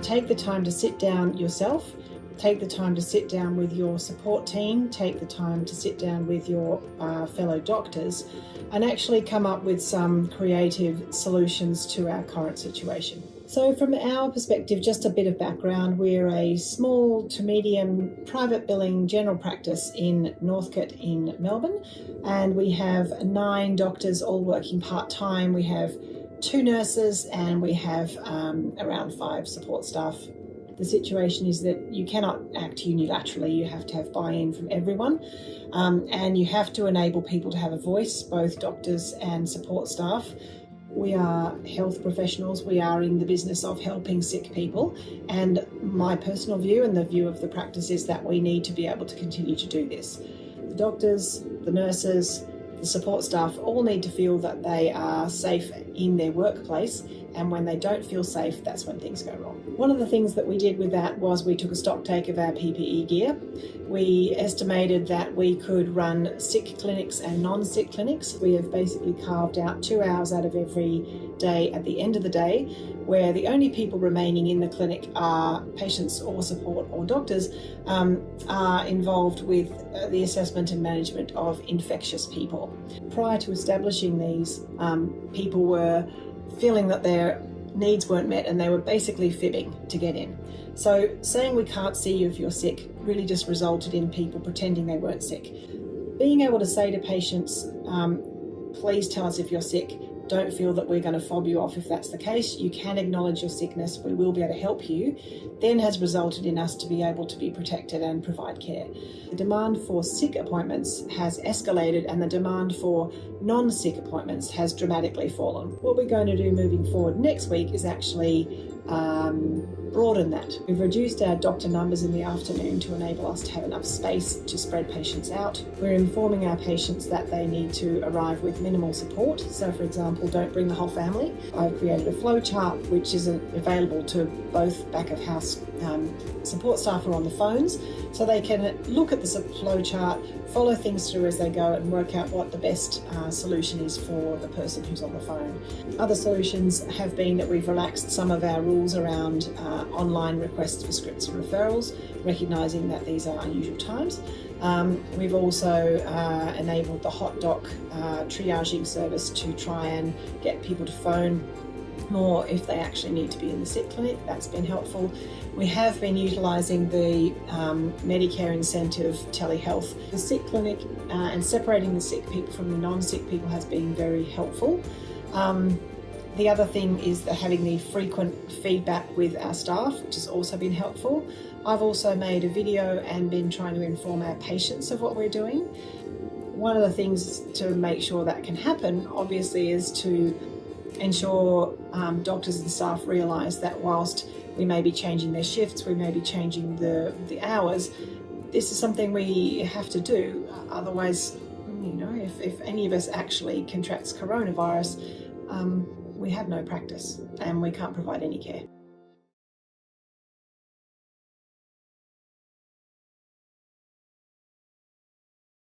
take the time to sit down yourself, take the time to sit down with your support team, take the time to sit down with your fellow doctors, and actually come up with some creative solutions to our current situation. So from our perspective, just a bit of background, we're a small to medium private billing general practice in Northcote in Melbourne, and we have 9 doctors all working part-time. We have 2 nurses and we have around 5 support staff. The situation is that you cannot act unilaterally. You have to have buy-in from everyone, and you have to enable people to have a voice, both doctors and support staff. We are health professionals. We are in the business of helping sick people, and my personal view and the view of the practice is that we need to be able to continue to do this. The doctors, the nurses, the support staff all need to feel that they are safe in their workplace, and when they don't feel safe, that's when things go wrong. One of the things that we did with that was we took a stock take of our PPE gear. We estimated that we could run sick clinics and non-sick clinics. We have basically carved out 2 hours out of every day at the end of the day, where the only people remaining in the clinic are patients or support or doctors are involved with the assessment and management of infectious people. Prior to establishing these, people were feeling that their needs weren't met and they were basically fibbing to get in. So saying we can't see you if you're sick really just resulted in people pretending they weren't sick. Being able to say to patients, please tell us if you're sick, don't feel that we're going to fob you off if that's the case, you can acknowledge your sickness, we will be able to help you, then has resulted in us to be able to be protected and provide care. The demand for sick appointments has escalated and the demand for non-sick appointments has dramatically fallen. What we're going to do moving forward next week is actually broaden that. We've reduced our doctor numbers in the afternoon to enable us to have enough space to spread patients out. We're informing our patients that they need to arrive with minimal support. So for example, don't bring the whole family. I've created a flow chart which is available to both back of house support staff who are on the phones, so they can look at the flow chart, follow things through as they go and work out what the best solution is for the person who's on the phone. Other solutions have been that we've relaxed some of our rules around online requests for scripts and referrals, recognising that these are unusual times. We've also enabled the hot doc triaging service to try and get people to phone more if they actually need to be in the sick clinic. That's been helpful. We have been utilising the Medicare incentive telehealth. The sick clinic and separating the sick people from the non-sick people has been very helpful. The other thing is having the frequent feedback with our staff, which has also been helpful. I've also made a video and been trying to inform our patients of what we're doing. One of the things to make sure that can happen, obviously, is to ensure doctors and staff realise that whilst we may be changing their shifts, we may be changing the hours, this is something we have to do. Otherwise, if any of us actually contracts coronavirus, we have no practice and we can't provide any care.